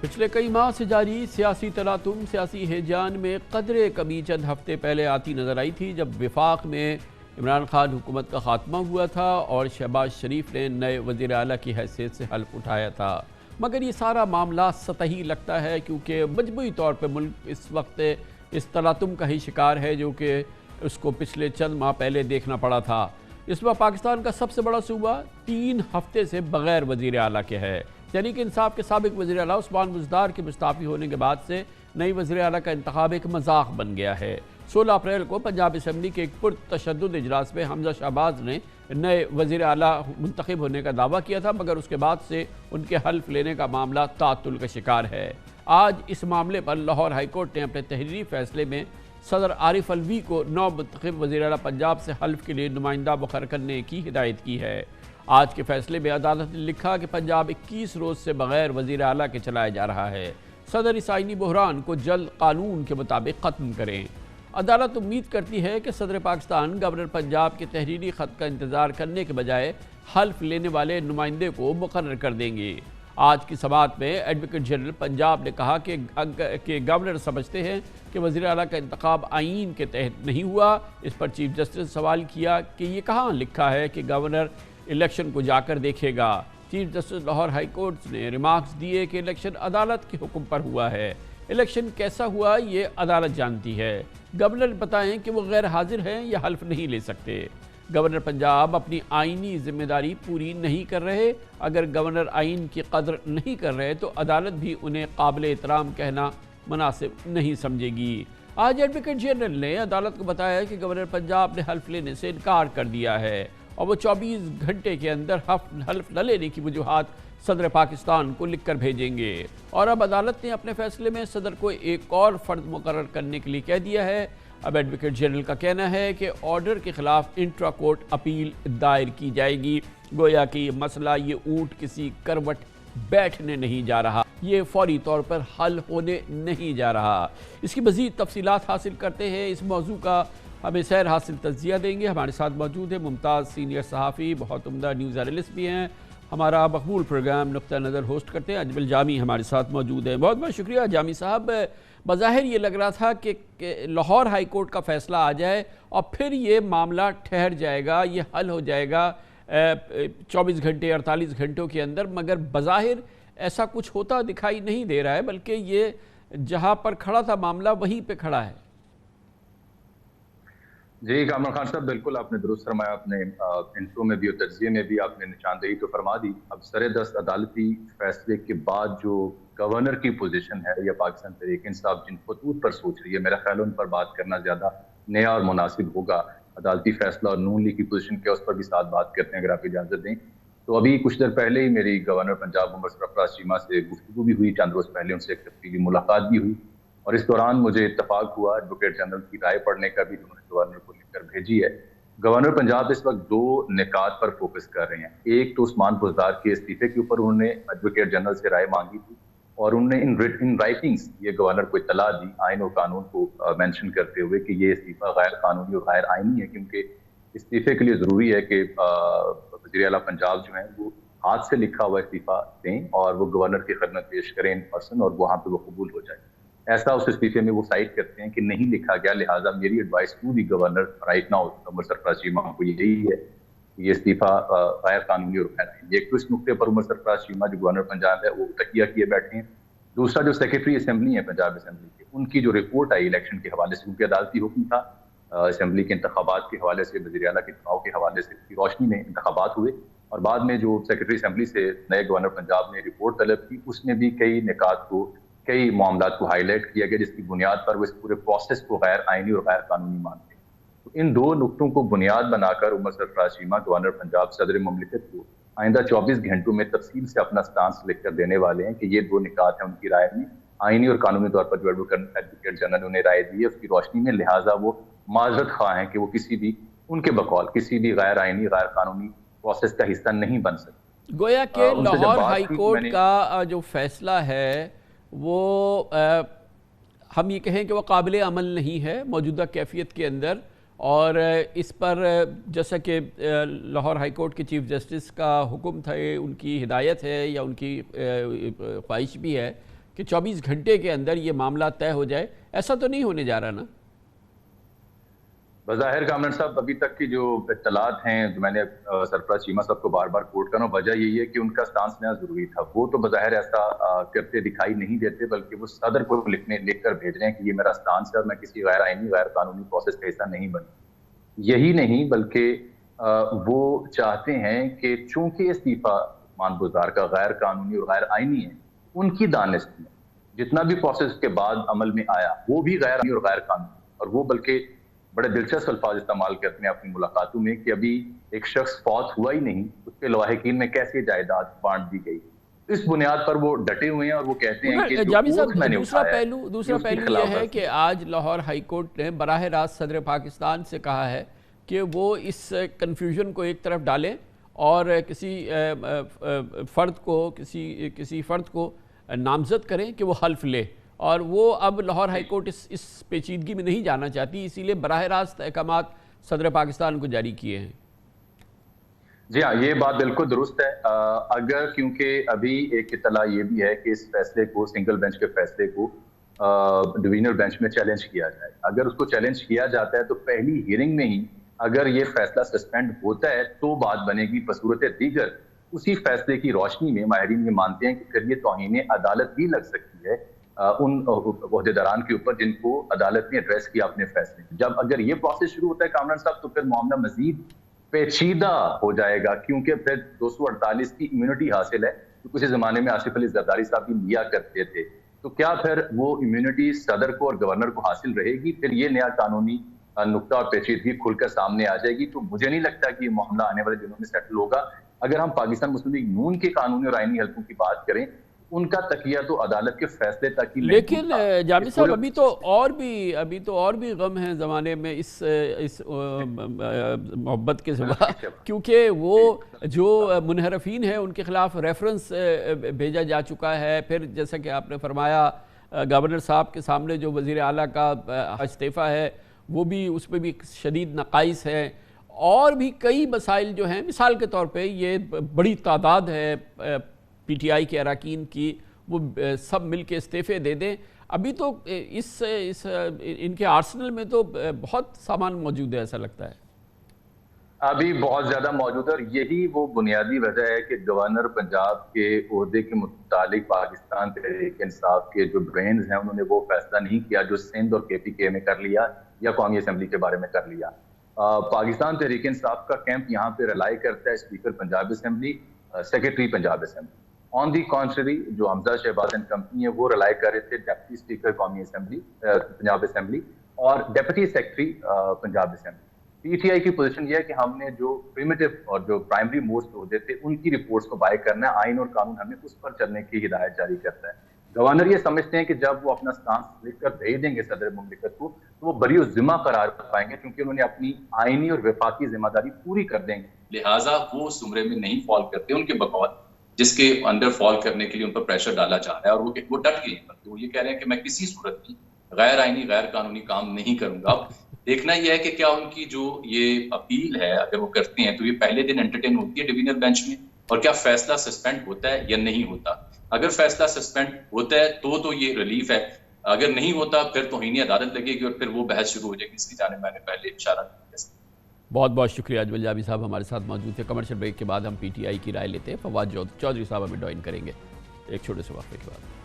पिछले कई माह से जारी सियासी तनातुम सियासी हेजान में कदरे कमी चंद हफ्ते पहले आती नज़र आई थी, जब वफाक में इमरान खान हुकूमत का खात्मा हुआ था और शहबाज शरीफ ने नए वज़ीर आला की हैसियत से हल्फ उठाया था। मगर ये सारा मामला सतही लगता है क्योंकि मजमूई तौर पर मुल्क इस वक्त इस तनातुम का ही शिकार है जो कि उसको पिछले चंद माह पहले देखना पड़ा था। इस बार पाकिस्तान का सबसे बड़ा सूबा 3 हफ्ते से बग़ैर वज़ीर आला के है। तहरीक इंसाफ के साबिक वज़ीर आला उस्मान बुज़दार के मुस्ताफ़ी होने के बाद से नई वज़ीर आला का इंतखाब एक मजाक बन गया है। 16 अप्रैल को पंजाब असम्बली के एक पुरतशद्दुद इजलास में हमजा शहबाज ने नए वज़ीर आला मुंतखब होने का दावा किया था, मगर उसके बाद से उनके हल्फ लेने का मामला तातुल का शिकार है। आज इस मामले पर लाहौर हाई कोर्ट ने अपने तहरीरी फैसले में सदर आरिफ अलवी को नौ मुंतखब वज़ीर आला पंजाब से हल्फ के लिए नुमाइंदा मुक़र्रर करने की हिदायत की है। आज के फैसले में अदालत ने लिखा कि पंजाब 21 रोज़ से बग़ैर वज़ीर आला के चलाया जा रहा है। सदर इस आइनी बहरान को जल्द कानून के मुताबिक ख़त्म करें। अदालत उम्मीद करती है कि सदर पाकिस्तान गवर्नर पंजाब के तहरीरी ख़त का इंतज़ार करने के बजाय हल्फ लेने वाले नुमाइंदे को मुक़र्रर कर देंगे। आज की समाअत में एडवोकेट जनरल पंजाब ने कहा कि गवर्नर समझते हैं कि वज़ीर आला का इंतखाब आईन के तहत नहीं हुआ। इस पर चीफ जस्टिस ने सवाल किया कि ये कहाँ लिखा है कि गवर्नर इलेक्शन को जाकर देखेगा। Chief justice Lahore high court ने रिमार्क्स दिए कि इलेक्शन अदालत के हुक्म पर हुआ है। इलेक्शन कैसा हुआ ये अदालत जानती है। गवर्नर बताएं कि वो गैर हाजिर हैं या हल्फ नहीं ले सकते। गवर्नर पंजाब अपनी आइनी जिम्मेदारी पूरी नहीं कर रहे। अगर गवर्नर आइन की कदर नहीं कर रहे तो अदालत भी उन्हें काबिल एहतराम कहना मुनासिब नहीं समझेगी। आज एडवोकेट जनरल ने अदालत को बताया कि गवर्नर पंजाब ने हल्फ लेने से इनकार कर दिया है और वो 24 घंटे के अंदर हल्फ न लेने की वजूहात सदर पाकिस्तान को लिख कर भेजेंगे। और अब अदालत ने अपने फैसले में सदर को एक और फ़र्द मुकर्रर करने के लिए कह दिया है। अब एडवोकेट जनरल का कहना है कि ऑर्डर के ख़िलाफ़ इंट्रा कोर्ट अपील दायर की जाएगी। गोया कि ये मसला ये ऊँट किसी करवट बैठने नहीं जा रहा, ये फौरी तौर पर हल होने नहीं जा रहा। इसकी मज़ीद तफसीलात हासिल करते हैं। इस मौजू का हमें सैर हासिल तज्जिया देंगे। हमारे साथ मौजूद है मुमताज़ सीनियर सहाफ़ी, बहुत उम्दा न्यूज़ एनालिस्ट भी हैं। हमारा मकबूल प्रोग्राम नुक्ता नज़र होस्ट करते हैं अजमल जामी हमारे साथ मौजूद है। बहुत बहुत शुक्रिया जामी साहब। बज़ाहिर ये लग रहा था कि लाहौर हाई कोर्ट का फ़ैसला आ जाए और फिर ये मामला ठहर जाएगा, ये हल हो जाएगा 24 घंटे 48 घंटों के अंदर, मगर बज़ाहिर ऐसा कुछ होता दिखाई नहीं दे रहा है, बल्कि ये जहाँ पर खड़ा था मामला वहीं पर खड़ा है। जी कामरान खान साहब, बिल्कुल आपने दुरुस्त फरमाया। आपने इंट्रो में भी और तज्जिए में भी आपने निशानदेही तो फरमा दी। अब सरेदस्त अदालती फैसले के बाद जो गवर्नर की पोजीशन है या पाकिस्तान तहरीक इंसाफ जिन खतूत पर सोच रही है, मेरा ख्याल उन पर बात करना ज़्यादा नया और मुनासिब होगा। अदालती फैसला और नून लीग की पोजीशन क्या, उस पर भी साथ बात करते हैं अगर आप इजाज़त दें तो। अभी कुछ देर पहले ही मेरी गवर्नर पंजाब उमर सरफराज चीमा से गुफ्तगू भी हुई, चंद रोज़ पहले उनसे एक तफसीली मुलाकात भी हुई और इस दौरान मुझे इत्तफाक हुआ एडवोकेट जनरल की राय पढ़ने का भी, उन्होंने गवर्नर को लिखकर भेजी है। गवर्नर पंजाब इस वक्त 2 निकात पर फोकस कर रहे हैं। एक तो उस्मान बुज़दार के इस्तीफे के ऊपर उन्होंने एडवोकेट जनरल से राय मांगी थी और उन्होंने इन राइटिंग्स ये गवर्नर को इत्तला दी आइन और कानून को मेंशन करते हुए कि ये इस्तीफा गैर कानूनी और गैर आइनी है, क्योंकि इस्तीफे के लिए ज़रूरी है कि वज़ीर आला पंजाब जो है वो हाथ से लिखा हुआ इस्तीफा दें और वो गवर्नर की खिदमत पेश करें इन पर्सन और वहाँ पर वो कबूल हो जाए। ऐसा उस इस्तीफे में वो साइड करते हैं कि नहीं लिखा गया, लिहाजा मेरी advice to the governor right now Umar Sarfraz Cheema को यही है कि ये इस्तीफा गैर कानूनी और गैर आइनी। एक तो इस नुक्ते पर उमर सरफराज चीमा जो गवर्नर पंजाब है वो तकिया किए बैठे हैं। दूसरा जो सेक्रेटरी असम्बली है पंजाब असम्बली के, उनकी जो रिपोर्ट आई इलेक्शन के हवाले से, उनके अदालती हुक्म था असम्बली के इंतखाबात के हवाले से, वज़ीर आला के चुनाव के हवाले से, की रोशनी में इंतखाबात हुए और बाद में जो सेक्रेटरी असम्बली से नए गवर्नर पंजाब ने रिपोर्ट तलब की, उसमें भी कई निकात को, कई मामलात को हाईलाइट किया गया जिसकी बुनियाद पर वो इस पूरे प्रोसेस को गैर आइनी और गैर कानूनी मानते हैं। तो इन 2 नुक्तों को बुनियाद बनाकर उमर सरफराज चीमा गवर्नर पंजाब सदर मुमलिकत को आइंदा 24 घंटों में तफसील से अपना स्टांस लिख कर देने वाले हैं कि ये 2 निकात हैं उनकी राय में आइनी और कानूनी तौर पर जो एडवोकेट जनरल उन्हें राय दी है उसकी रोशनी में, लिहाजा वो माजरत खा हैं कि वो किसी भी उनके बकौल किसी भी गैर आइनी गैर कानूनी प्रोसेस का हिस्सा नहीं बन सकते। गोया के लाहौर हाई कोर्ट का जो फैसला है वो हम ये कहें कि वो काबिल अमल नहीं है मौजूदा कैफियत के अंदर, और इस पर जैसा कि लाहौर हाई कोर्ट के चीफ जस्टिस का हुक्म था, उनकी हिदायत है या उनकी ख्वाहिश भी है کہ 24 گھنٹے کے اندر یہ معاملہ طے ہو جائے؟ ایسا تو نہیں ہونے جا رہا نا؟ بظاہر کامران صاحب ابھی تک کی جو اطلاعات ہیں جو میں نے سرفراز چیمہ صاحب کو بار بار کوٹ کرنا ہوں، وجہ یہی ہے کہ ان کا سٹانس لینا ضروری تھا. وہ تو بظاہر ایسا کرتے دکھائی نہیں دیتے، بلکہ وہ صدر کو لکھ کر بھیج رہے ہیں کہ یہ میرا سٹانس ہے اور میں کسی غیر آئینی غیر قانونی پروسیس کا حصہ نہیں بنوں. یہی نہیں بلکہ وہ چاہتے ہیں کہ چونکہ استعفیٰ عثمان بزدار کا غیر قانونی اور غیر آئینی ہے، ان کی دانست میں جتنا بھی پروسیس کے بعد عمل میں آیا وہ بھی غیر آئینی اور غیر قانونی، اور وہ بلکہ بڑے دلچسپ الفاظ استعمال کرتے ہیں اپنی ملاقاتوں میں کہ ابھی ایک شخص فوت ہوا ہی نہیں، اس کے لواحقین میں کیسے جائیداد بانٹ دی گئی. اس بنیاد پر وہ ڈٹے ہوئے ہیں اور وہ کہتے ہیں کہ جامی صاحب دوسرا پہلو یہ ہے کہ آج لاہور ہائی کورٹ نے براہ راست صدر پاکستان سے کہا ہے کہ وہ اس کنفیوژن کو ایک طرف ڈالیں اور کسی فرد کو نامزد کریں کہ وہ حلف لے، اور وہ اب لاہور ہائی کورٹ اس پیچیدگی میں نہیں جانا چاہتی، اسی لیے براہ راست احکامات صدر پاکستان کو جاری کیے ہیں. جی ہاں، یہ بات بالکل درست ہے. اگر کیونکہ ابھی ایک اطلاع یہ بھی ہے کہ اس فیصلے کو، سنگل بینچ کے فیصلے کو ڈویژنل بینچ میں چیلنج کیا جائے. اگر اس کو چیلنج کیا جاتا ہے تو پہلی ہیئرنگ میں ہی اگر یہ فیصلہ سسپینڈ ہوتا ہے تو بات بنے گی. بصورت دیگر اسی فیصلے کی روشنی میں ماہرین یہ مانتے ہیں کہ پھر یہ توہین عدالت بھی لگ سکتی ہے ان عہدیداران کے اوپر جن کو عدالت نے ایڈریس کیا اپنے فیصلے میں. جب اگر یہ پروسیس شروع ہوتا ہے کامران صاحب تو پھر معاملہ مزید پیچیدہ ہو جائے گا، کیونکہ پھر 248 کی امیونٹی حاصل ہے جو کسی زمانے میں آصف علی زرداری صاحب بھی لیا کرتے تھے. تو کیا پھر وہ امیونٹی صدر کو اور گورنر کو حاصل رہے گی؟ پھر یہ نیا قانونی نقطہ اور پیچیدگی کھل کر سامنے آ جائے گی. تو مجھے نہیں لگتا کہ یہ معاملہ آنے والے دنوں میں سیٹل ہوگا. اگر ہم پاکستان مسلم لیگ نون کے قانونی اور آئینی حلقوں کی بات کریں، ان کا تکیہ تو عدالت کے فیصلے تک ہی. لیکن جامی صاحب ابھی تو اور بھی غم ہیں زمانے میں اس محبت کے سوا، کیونکہ وہ جو منحرفین ہیں ان کے خلاف ریفرنس بھیجا جا چکا ہے. پھر جیسا کہ آپ نے فرمایا گورنر صاحب کے سامنے جو وزیر اعلیٰ کا استعفیٰ ہے وہ بھی، اس پہ بھی شدید نقائص ہیں، اور بھی کئی مسائل جو ہیں. مثال کے طور پہ یہ بڑی تعداد ہے پی ٹی آئی کے اراکین کی، وہ سب مل کے استعفے دے دیں. ابھی تو ان کے آرسنل میں تو بہت سامان موجود ہے، ایسا لگتا ہے. ابھی بہت زیادہ موجود ہے، اور یہی وہ بنیادی وجہ ہے کہ گورنر پنجاب کے عہدے کے متعلق پاکستان تحریک انصاف کے جو برینز ہیں انہوں نے وہ فیصلہ نہیں کیا جو سندھ اور کے پی کے میں کر لیا یا قومی اسمبلی کے بارے میں کر لیا. پاکستان تحریک انصاف کا کیمپ یہاں پہ رلائی کرتا ہے speaker Punjab assembly, secretary Punjab assembly. On the country جو حمزہ شہباز اینڈ کمپنی ہے وہ رلائی کر رہے تھے ڈیپٹی اسپیکر قومی اسمبلی پنجاب اسمبلی اور deputy secretary Punjab assembly. P T I کی پوزیشن یہ ہے کہ ہم نے جو پریمیٹو اور جو پرائمری موسٹ عہدے تھے ان کی رپورٹس کو بائی کرنا ہے، آئین اور قانون ہمیں اس پر چلنے کی ہدایت جاری کرتا ہے. گورنر یہ سمجھتے ہیں کہ جب وہ اپنا سٹانس لکھ کر بھیج دیں گے صدر مملکت کو تو وہ بری ذمہ قرار پائیں گے، کیونکہ انہوں نے اپنی آئینی اور وفاقی ذمہ داری پوری کر دیں گے. لہٰذا وہ اس زمرے میں نہیں فال کرتے ان کے بقول جس کے اندر فال کرنے کے لیے ان پر پریشر ڈالا جا رہا ہے، اور وہ ڈٹ گئے ہیں. وہ یہ کہہ رہے ہیں کہ میں کسی صورت میں غیر آئینی غیر قانونی کام نہیں کروں گا. دیکھنا یہ ہے کہ کیا ان کی جو یہ اپیل ہے اگر وہ کرتے ہیں تو یہ پہلے دن انٹرٹین ہوتی ہے ڈویژنل بینچ میں، اور کیا فیصلہ سسپینڈ ہوتا ہے یا نہیں ہوتا. اگر فیصلہ سسپینڈ ہوتا ہے تو یہ ریلیف ہے، اگر نہیں ہوتا پھر توہین عدالت لگے گی اور پھر وہ بحث شروع ہو جائے گی. اس کی جانب میں نے پہلے اشارہ کیا. بہت بہت شکریہ اجمل جامی صاحب ہمارے ساتھ موجود تھے. کمرشل بریک کے بعد ہم پی ٹی آئی کی رائے لیتے ہیں. فواد چودھری صاحب ہمیں جوائن کریں گے ایک چھوٹے سے وقفے کے بعد.